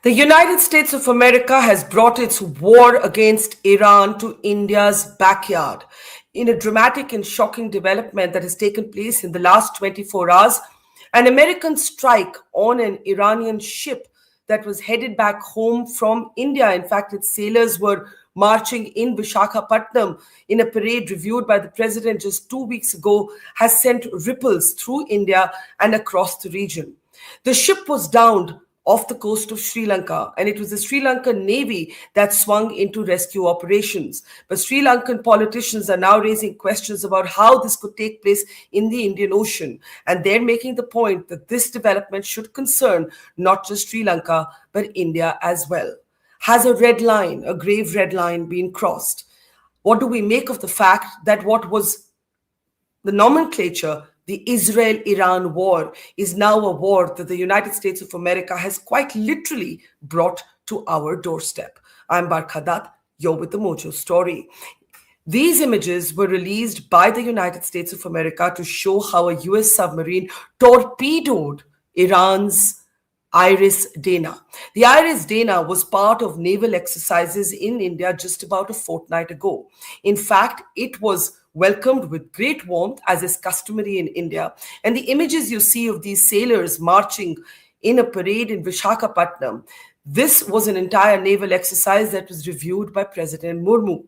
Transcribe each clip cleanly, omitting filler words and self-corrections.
The United States of America has brought its war against Iran to India's backyard. In a dramatic and shocking development that has taken place in the last 24 hours, an American strike on an Iranian ship that was headed back home from India. In fact, its sailors were marching in Visakhapatnam in a parade reviewed by the president just 2 weeks ago, has sent ripples through India and across the region. The ship was downed off the coast of Sri Lanka, and it was the Sri Lankan Navy that swung into rescue operations. But Sri Lankan politicians are now raising questions about how this could take place in the Indian Ocean, and they're making the point that this development should concern not just Sri Lanka, but India as well. Has a red line, a grave red line, been crossed? What do we make of the fact that what was the nomenclature, the Israel-Iran war, is now a war that the United States of America has quite literally brought to our doorstep? I'm Barkha, you're with the Mojo story. These images were released by the United States of America to show how a US submarine torpedoed Iran's IRIS Dena. The IRIS Dena was part of naval exercises in India just about a fortnight ago. In fact, it was welcomed with great warmth, as is customary in India. And the images you see of these sailors marching in a parade in Visakhapatnam, this was an entire naval exercise that was reviewed by President Murmu.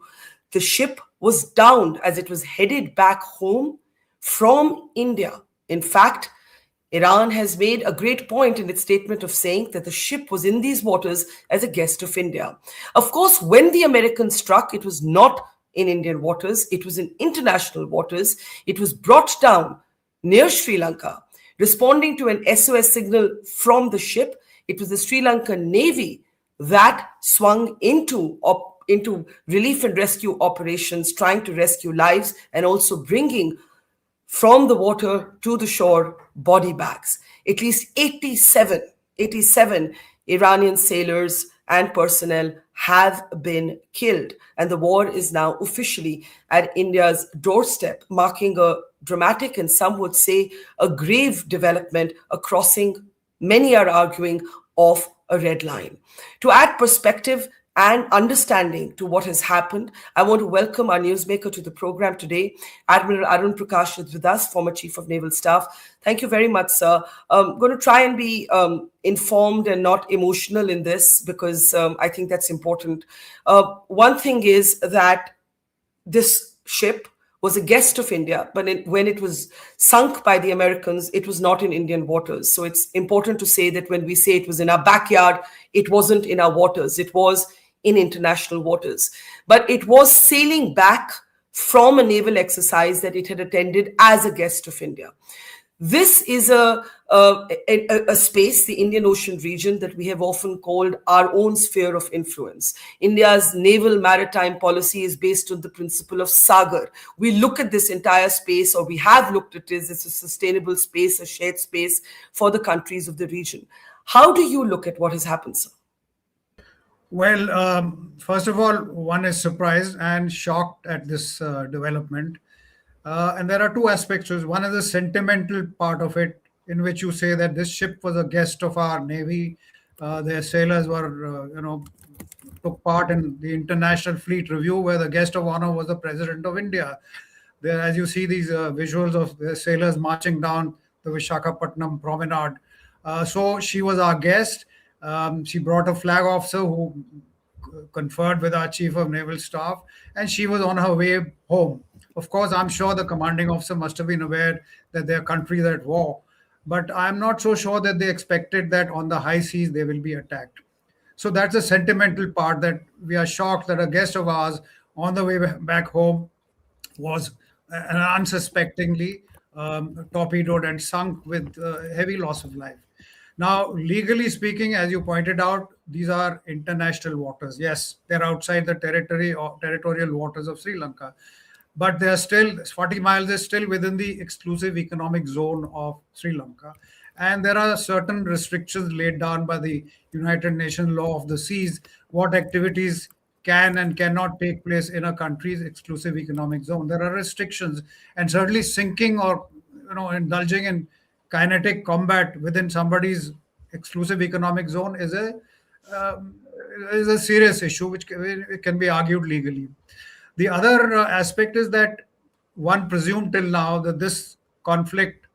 The ship was downed as it was headed back home from India. In fact, Iran has made a great point in its statement of saying that the ship was in these waters as a guest of India. Of course, when the Americans struck, it was not in Indian waters, it was in international waters. It was brought down near Sri Lanka. Responding to an SOS signal from the ship, it was the Sri Lankan Navy that swung into relief and rescue operations, trying to rescue lives and also bringing from the water to the shore body bags. At least 87 Iranian sailors and personnel have been killed, and the war is now officially at India's doorstep, marking a dramatic and some would say a grave development, a crossing, many are arguing, of a red line. To add perspective and understanding to what has happened, I want to welcome our newsmaker to the program today. Admiral Arun Prakash is with us, former Chief of Naval Staff. Thank you very much, sir. I'm going to try and be informed and not emotional in this, because I think that's important. One thing is that this ship was a guest of India, but when it was sunk by the Americans, it was not in Indian waters. So it's important to say that when we say it was in our backyard, it wasn't in our waters. It was in international waters. But it was sailing back from a naval exercise that it had attended as a guest of India. This is a space, the Indian Ocean region, that we have often called our own sphere of influence. India's naval maritime policy is based on the principle of Sagar. We look at this entire space, or we have looked at it as a sustainable space, a shared space for the countries of the region. How do you look at what has happened, sir? Well, first of all, one is surprised and shocked at this development. And there are two aspects. One is the sentimental part of it, in which you say that this ship was a guest of our Navy. Their sailors were, took part in the International Fleet Review, where the guest of honor was the President of India. There, as you see these visuals of the sailors marching down the Visakhapatnam promenade. So she was our guest. She brought a flag officer who conferred with our Chief of Naval Staff, and she was on her way home. Of course, I'm sure the commanding officer must have been aware that their country is at war, but I'm not so sure that they expected that on the high seas they will be attacked. So that's the sentimental part, that we are shocked that a guest of ours on the way back home was unsuspectingly torpedoed and sunk with heavy loss of life. Now, legally speaking, as you pointed out, these are international waters. Yes, they're outside the territory or territorial waters of Sri Lanka, but they are still 40 miles is still within the exclusive economic zone of Sri Lanka. And there are certain restrictions laid down by the United Nations law of the seas, what activities can and cannot take place in a country's exclusive economic zone. There are restrictions, and certainly sinking or indulging in kinetic combat within somebody's exclusive economic zone is a um, is a serious issue which can be argued legally. The other aspect is that one presumed till now that this conflict,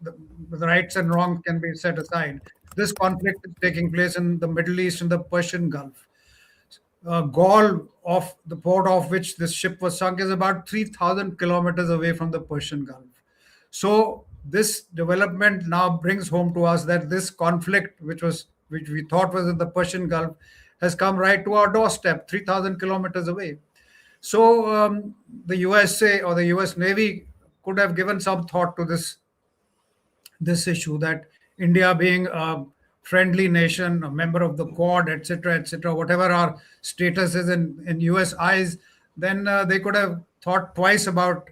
the, the rights and wrongs can be set aside. This conflict is taking place in the Middle East and the Persian Gulf. Gaul, of the port of which this ship was sunk, is about 3,000 kilometers away from the Persian Gulf. So this development now brings home to us that this conflict, which we thought was in the Persian Gulf, has come right to our doorstep, 3,000 kilometers away. So the USA or the US Navy could have given some thought to this issue, that India being a friendly nation, a member of the Quad, etc., whatever our status is in US eyes, then they could have thought twice about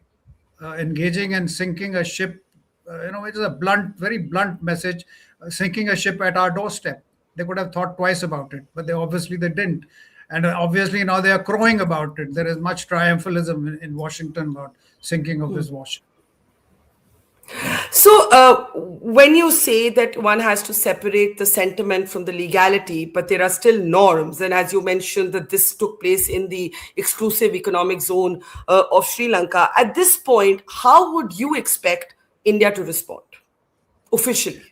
engaging and sinking a ship. It is a very blunt message, sinking a ship at our doorstep. They could have thought twice about it, but they didn't. And obviously now they are crowing about it. There is much triumphalism in Washington about sinking of this warship. So, when you say that one has to separate the sentiment from the legality, but there are still norms, and as you mentioned, that this took place in the exclusive economic zone of Sri Lanka, at this point, how would you expect India to respond officially?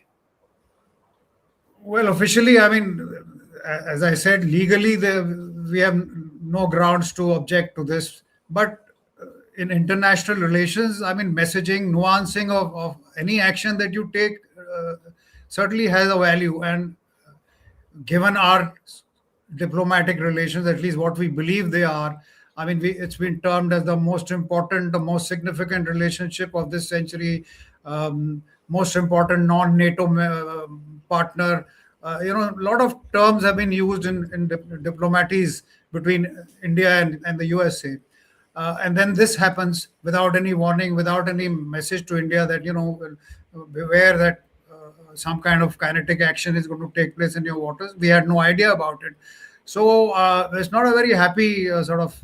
Well, officially, I mean, as I said, legally, we have no grounds to object to this. But in international relations, I mean, messaging, nuancing of any action that you take certainly has a value. And given our diplomatic relations, at least what we believe they are, I mean, it's been termed as the most important, the most significant relationship of this century, most important non-NATO partner. A lot of terms have been used in diplomacies between India and the USA. And then this happens without any warning, without any message to India that, beware that some kind of kinetic action is going to take place in your waters. We had no idea about it. So it's not a very happy sort of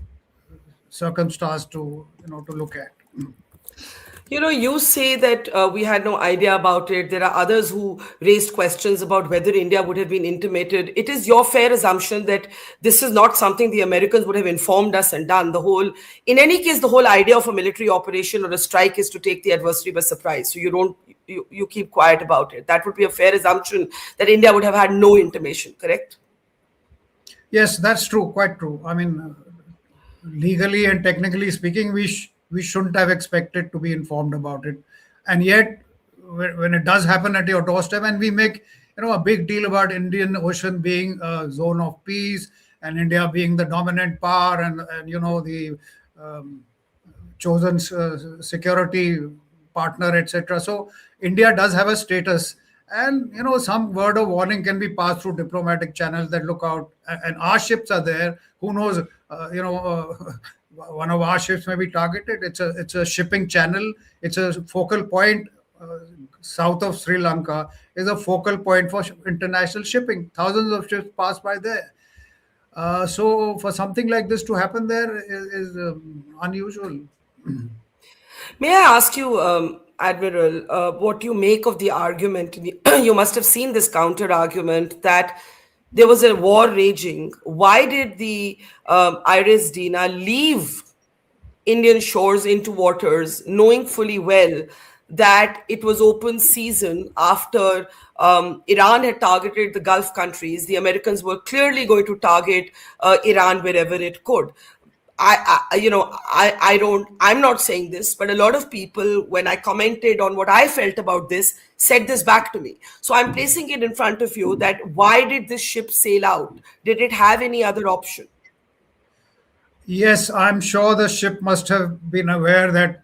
circumstance to look at. You say that we had no idea about it. There are others who raised questions about whether India would have been intimated. It is your fair assumption that this is not something the Americans would have informed us and done. In any case, the whole idea of a military operation or a strike is to take the adversary by surprise. So you keep quiet about it. That would be a fair assumption that India would have had no intimation, correct? Yes, that's true. Quite true. I mean, legally and technically speaking, we shouldn't have expected to be informed about it. And yet, when it does happen at your doorstep, and we make a big deal about Indian Ocean being a zone of peace and India being the dominant power and the chosen security partner, etc. So India does have a status, and some word of warning can be passed through diplomatic channels that look out, and our ships are there. Who knows? One of our ships may be targeted. It's a shipping channel. It's a focal point. South of Sri Lanka is a focal point for international shipping. Thousands of ships pass by there. So for something like this to happen there is unusual. May I ask you, Admiral, what you make of the argument? You must have seen this counter argument that there was a war raging. Why did the IRIS Dena leave Indian shores into waters, knowing fully well that it was open season after Iran had targeted the Gulf countries? The Americans were clearly going to target Iran wherever it could. I'm not saying this, but a lot of people, when I commented on what I felt about this, said this back to me. So I'm placing it in front of you that why did this ship sail out? Did it have any other option? Yes, I'm sure the ship must have been aware that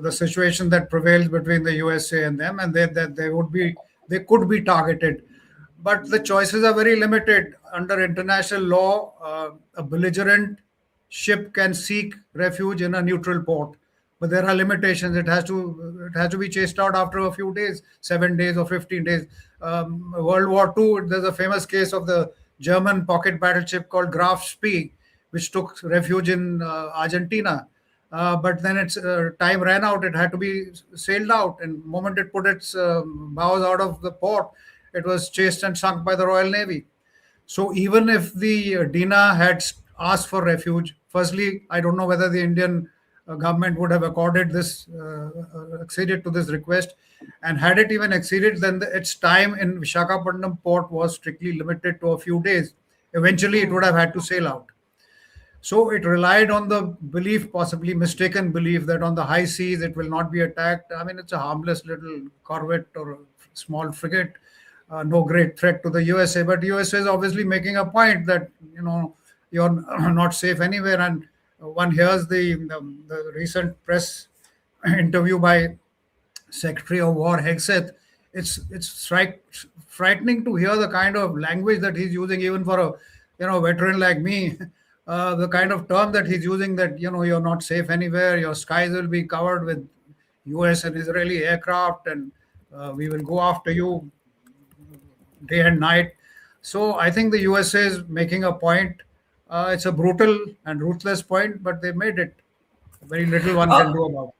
the situation that prevails between the USA and them, and that they could be targeted. But the choices are very limited. Under international law, a belligerent ship can seek refuge in a neutral port, but there are limitations. It has to be chased out after a few days, 7 days or 15 days. World War II, there's a famous case of the German pocket battleship called Graf Spee, which took refuge in Argentina. But then its time ran out. It had to be sailed out, and the moment it put its bows out of the port, it was chased and sunk by the Royal Navy. So even if the Dena had asked for refuge, firstly, I don't know whether the Indian government would have accorded this, acceded to this request. And had it even acceded, then its time in Visakhapatnam port was strictly limited to a few days. Eventually, it would have had to sail out. So it relied on the belief, possibly mistaken belief, that on the high seas it will not be attacked. I mean, it's a harmless little corvette or a small frigate, no great threat to the USA. But USA is obviously making a point that you're not safe anywhere. And one hears the recent press interview by Secretary of War Hegseth. It's frightening to hear the kind of language that he's using, even for a veteran like me. The kind of term that he's using, that you're not safe anywhere, your skies will be covered with US and Israeli aircraft, and we will go after you day and night. So I think the USA is making a point. It's a brutal and ruthless point, but they made it. Very little one can do about it.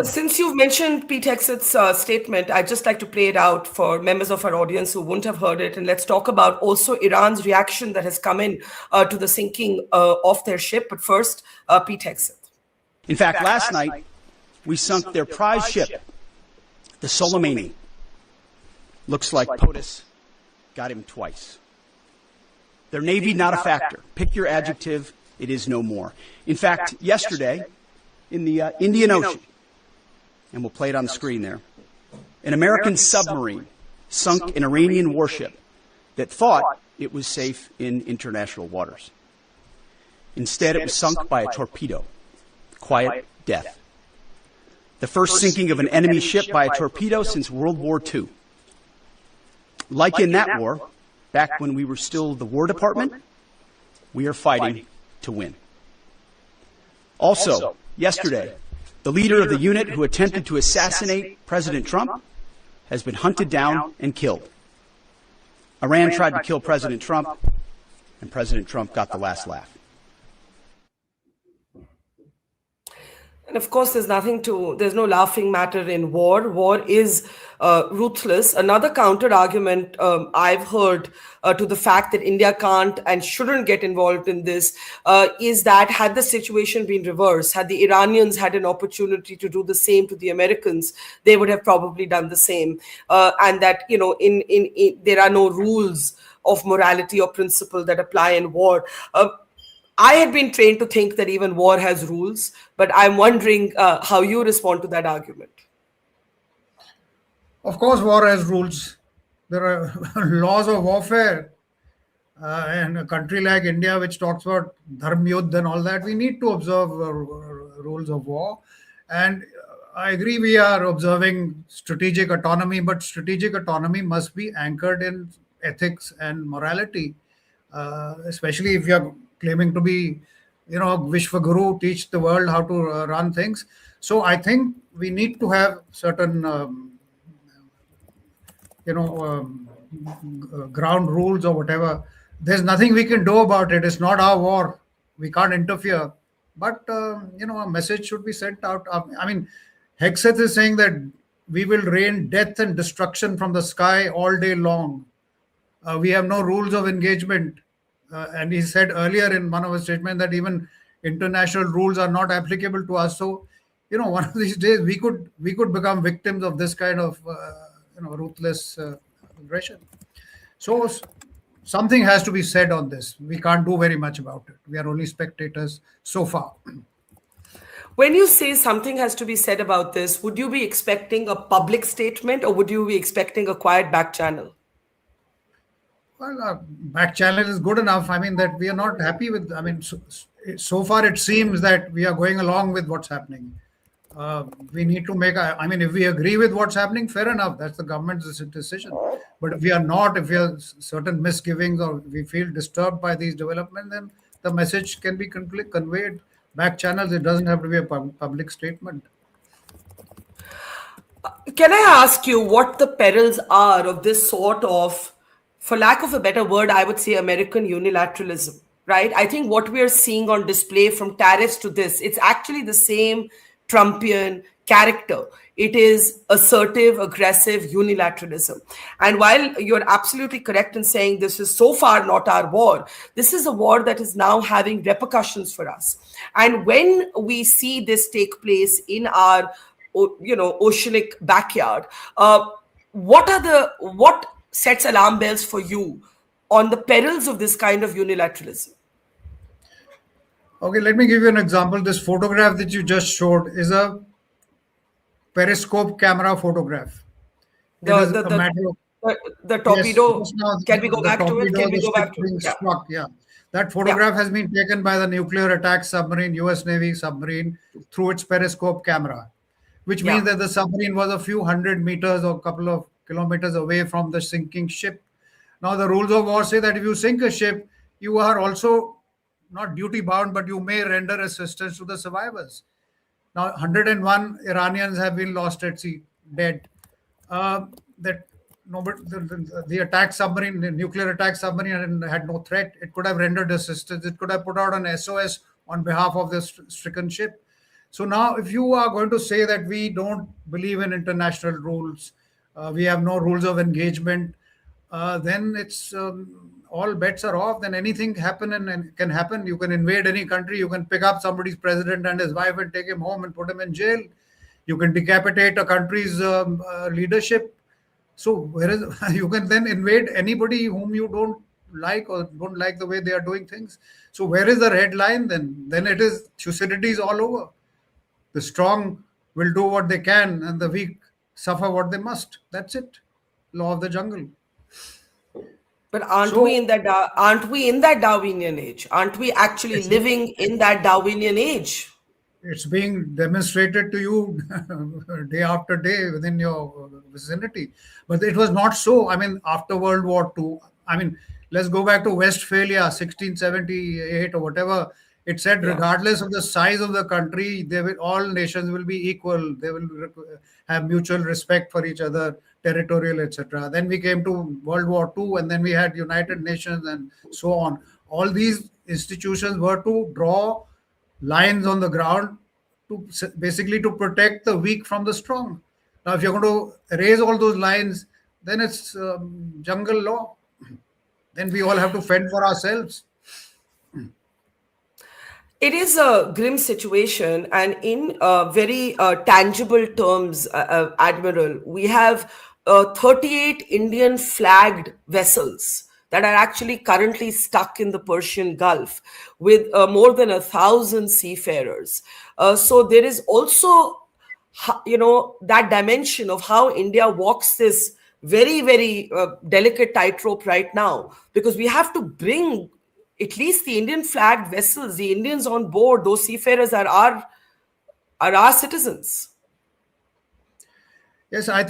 Since you've mentioned Pete Hegseth's statement, I'd just like to play it out for members of our audience who wouldn't have heard it. And let's talk about also Iran's reaction that has come in to the sinking of their ship. But first, Pete Hegseth. In fact, last night, we sunk their prize ship, the Soleimani. Looks like POTUS got him twice. Their Navy, not a factor. Pick your adjective, it is no more. In fact, yesterday, in the Indian Ocean, and we'll play it on the screen there, an American submarine sunk an Iranian warship that thought it was safe in international waters. Instead, it was sunk by a torpedo. Quiet death. The first sinking of an enemy ship by a torpedo since World War II. Like in that war, back when we were still the War Department, we are fighting to win. Also, yesterday, the leader of the unit who attempted to assassinate President Trump has been hunted down and killed. Iran tried to kill President Trump, and President Trump got the last laugh. And of course, there's no laughing matter in war. War is ruthless. Another counter argument I've heard to the fact that India can't and shouldn't get involved in this is that had the situation been reversed, had the Iranians had an opportunity to do the same to the Americans, they would have probably done the same. And that, there are no rules of morality or principle that apply in war. I had been trained to think that even war has rules, but I'm wondering how you respond to that argument. Of course, war has rules. There are laws of warfare. And a country like India, which talks about dharm yudh and all that, we need to observe rules of war. And I agree we are observing strategic autonomy, but strategic autonomy must be anchored in ethics and morality, especially if you're claiming to be, Vishwaguru, teach the world how to run things. So I think we need to have certain, ground rules or whatever. There's nothing we can do about it. It's not our war. We can't interfere. But, a message should be sent out. I mean, Hegseth is saying that we will rain death and destruction from the sky all day long. We have no rules of engagement. And he said earlier in one of his statements that even international rules are not applicable to us. So, one of these days we could become victims of this kind of, ruthless aggression. So something has to be said on this. We can't do very much about it. We are only spectators so far. When you say something has to be said about this, would you be expecting a public statement or would you be expecting a quiet back channel? Well, back channel is good enough. I mean, that we are not happy with. I mean, so far it seems that we are going along with what's happening. We need to make. If we agree with what's happening, fair enough. That's the government's decision. But if we are not, if we have certain misgivings or we feel disturbed by these developments, then the message can be conveyed back channels. It doesn't have to be a public statement. Can I ask you what the perils are of this sort of, for lack of a better word, I would say American unilateralism, right? I think what we are seeing on display from tariffs to this, it's actually the same Trumpian character. It is assertive, aggressive unilateralism. And while you're absolutely correct in saying this is so far not our war, this is a war that is now having repercussions for us. And when we see this take place in our, oceanic backyard, what sets alarm bells for you on the perils of this kind of unilateralism? Okay, let me give you an example. This photograph that you just showed is a periscope camera photograph. It The is the a the matter of the yes, torpedo. just now Can we go the back to it? torpedo, Can we the go ship back to it? being Yeah. struck. Yeah, that Yeah. photograph has been taken by the nuclear attack submarine, U.S. Navy submarine, through its periscope camera, which means Yeah. that the submarine was a few hundred meters or a couple of kilometers away from the sinking ship. Now, the rules of war say that if you sink a ship, you are also not duty bound, but you may render assistance to the survivors. Now, 101 Iranians have been lost at sea, dead. That no, but the attack submarine, the nuclear attack submarine, had no threat. It could have rendered assistance. It could have put out an SOS on behalf of the stricken ship. So now, if you are going to say that we don't believe in international rules, we have no rules of engagement, then it's all bets are off. Then anything and can happen. You can invade any country. You can pick up somebody's president and his wife and take him home and put him in jail. You can decapitate a country's leadership. So where is you can then invade anybody whom you don't like or don't like the way they are doing things. So where is the red line then? Then it is Thucydides all over. The strong will do what they can, and the weak suffer what they must. That's it. Law of the jungle. But aren't we So in that Darwinian age? Aren't we actually it's living in that Darwinian age? it's being demonstrated to you day after day within your vicinity. But it was not so. I mean, after World War II, I mean, let's go back to Westphalia, 1678 or whatever. It said, Yeah. regardless of the size of the country, all nations will be equal. They will have mutual respect for each other, territorial, etc. Then we came to World War II, and then we had United Nations and so on. All these institutions were to draw lines on the ground to basically to protect the weak from the strong. Now, if you're going to erase all those lines, then it's jungle law. Then we all have to fend for ourselves. It is a grim situation, and in very tangible terms, Admiral, we have 38 Indian flagged vessels that are actually currently stuck in the Persian Gulf with more than 1,000 seafarers. So there is also, that dimension of how India walks this very, very delicate tightrope right now, because we have to bring at least the Indian flagged vessels, the Indians on board, those seafarers are our citizens. Yes, I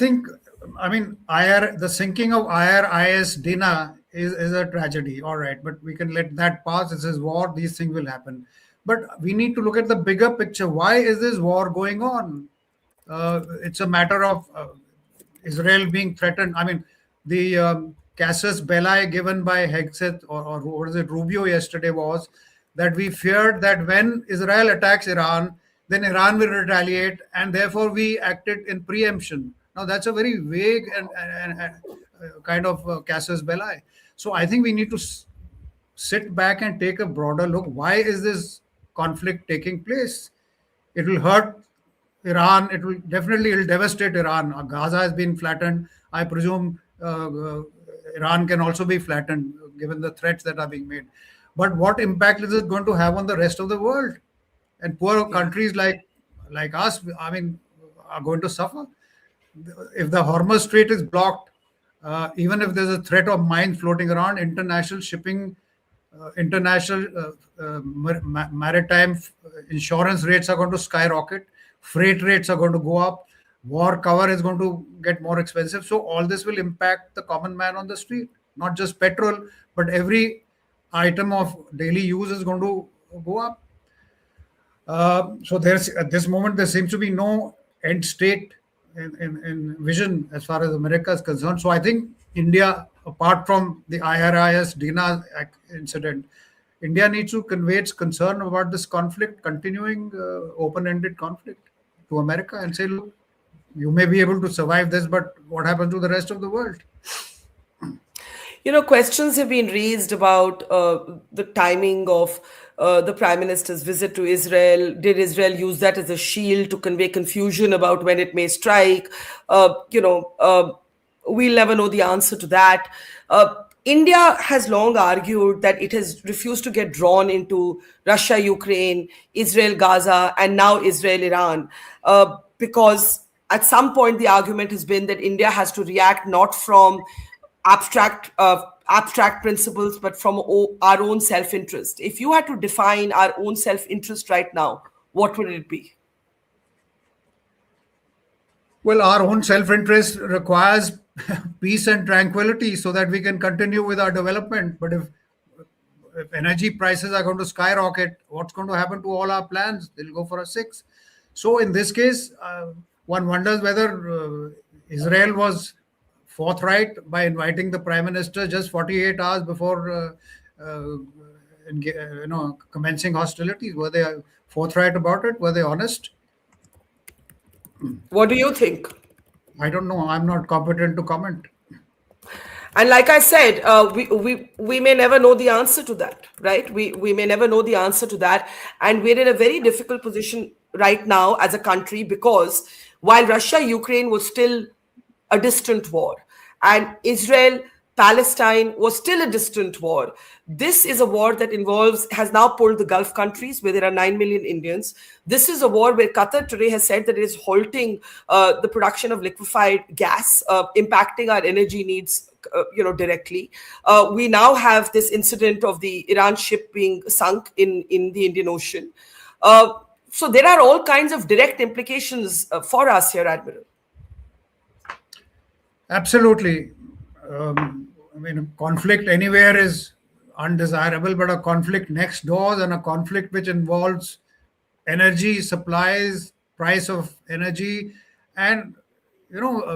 mean, the sinking of IRIS Dena is a tragedy. All right, but we can let that pass. This is war. These things will happen. But we need to look at the bigger picture. Why is this war going on? It's a matter of Israel being threatened. I mean, the casus belli given by Hegseth or what is it, Rubio yesterday was that we feared that when Israel attacks Iran, then Iran will retaliate, and therefore we acted in preemption. Now that's a very vague and kind of casus belli. So I think we need to sit back and take a broader look. Why is this conflict taking place? It will hurt Iran. It'll devastate Iran. Gaza has been flattened. I presume Iran can also be flattened given the threats that are being made. But what impact is it going to have on the rest of the world? And poor countries like us, I mean, are going to suffer. If the Hormuz Strait is blocked, even if there's a threat of mines floating around, international shipping, maritime insurance rates are going to skyrocket. Freight rates are going to go up. War cover is going to get more expensive. So all this will impact the common man on the street. Not just petrol, but every item of daily use is going to go up. So at this moment there seems to be no end state in vision as far as America is concerned. So I think India, apart from the IRIS Dena incident, India needs to convey its concern about this conflict, continuing open-ended conflict. to America and say, look, you may be able to survive this, but what happens to the rest of the world? Questions have been raised about the timing of the Prime Minister's visit to Israel. Did Israel use that as a shield to convey confusion about when it may strike? We'll never know the answer to that. India has long argued that it has refused to get drawn into Russia, Ukraine, Israel, Gaza, and now Israel, Iran, because at some point the argument has been that India has to react not from abstract principles, but from our own self-interest. If you had to define our own self-interest right now, what would it be? Well, our own self-interest requires peace and tranquility so that we can continue with our development. But if energy prices are going to skyrocket, what's going to happen to all our plans? They'll go for a six. So in this case, one wonders whether Israel was forthright by inviting the Prime Minister just 48 hours before commencing hostilities. Were they forthright about it? Were they honest? What do you think? I don't know. I'm not competent to comment. And like I said, we may never know the answer to that, right? We may never know the answer to that. And we're in a very difficult position right now as a country, because while Russia-Ukraine was still a distant war, and Israel-Palestine was still a distant war, this is a war that has now pulled the Gulf countries where there are 9 million Indians. This is a war where Qatar today has said that it is halting the production of liquefied gas, impacting our energy needs directly. We now have this incident of the Iran ship being sunk in the Indian Ocean. So there are all kinds of direct implications for us here, Admiral. Absolutely. Conflict anywhere is undesirable, but a conflict next door and a conflict which involves energy supplies, price of energy, and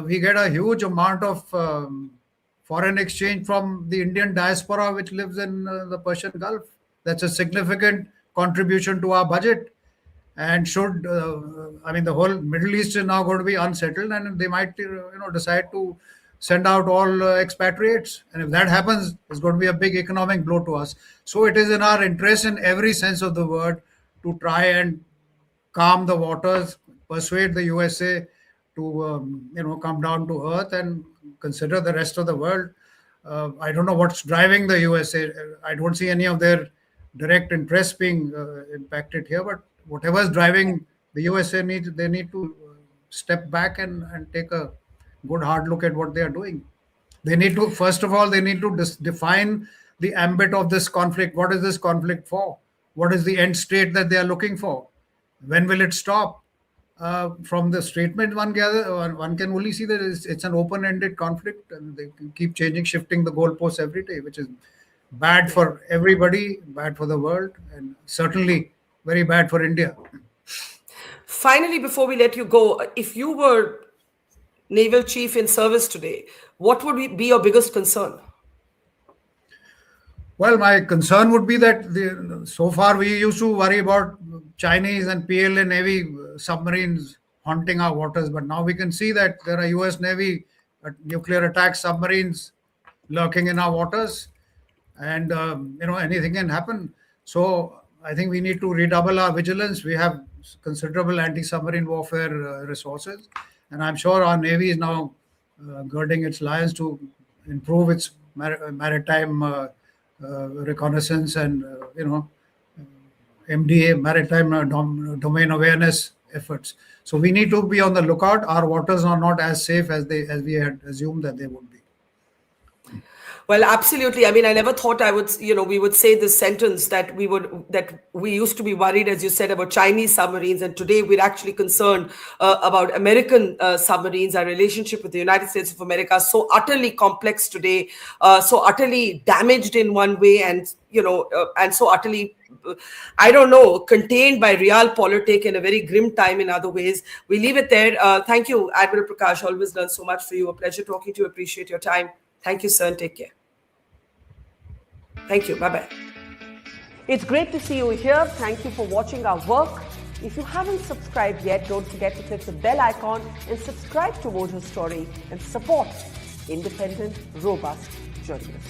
we get a huge amount of foreign exchange from the Indian diaspora which lives in the Persian Gulf. That's a significant contribution to our budget. And the whole Middle East is now going to be unsettled, and they might, decide to send out all expatriates. And if that happens, it's going to be a big economic blow to us. So it is in our interest, in every sense of the word, to try and calm the waters, persuade the USA to, come down to earth and consider the rest of the world. I don't know what's driving the USA. I don't see any of their direct interests being impacted here, but whatever is driving the USA they need to step back and take a good hard look at what they are doing. They need to, first of all, define the ambit of this conflict. What is this conflict for? What is the end state that they are looking for? When will it stop? From the statement one can only see that it's an open-ended conflict, and they can keep shifting the goalposts every day, which is bad for everybody, bad for the world, and certainly very bad for India. Finally, before we let you go, if you were naval chief in service today, what would be your biggest concern? Well, my concern would be that so far we used to worry about Chinese and PLA Navy submarines haunting our waters, but now we can see that there are US Navy nuclear attack submarines lurking in our waters, and anything can happen. So I think we need to redouble our vigilance. We have considerable anti-submarine warfare resources, and I'm sure our Navy is now girding its loins to improve its maritime reconnaissance and MDA, maritime domain awareness efforts. So we need to be on the lookout. Our waters are not as safe as we had assumed that they would be. Well, absolutely. I mean, I never thought we would say this sentence that we used to be worried, as you said, about Chinese submarines, and today we're actually concerned about American submarines. Our relationship with the United States of America so utterly complex today, so utterly damaged in one way, and so utterly, contained by realpolitik in a very grim time in other ways. We leave it there. Thank you, Admiral Prakash. Always learn so much for you. A pleasure talking to you. Appreciate your time. Thank you, sir, and take care. Thank you. Bye-bye. It's great to see you here. Thank you for watching our work. If you haven't subscribed yet, don't forget to click the bell icon and subscribe to Mojo Story and support independent, robust journalism.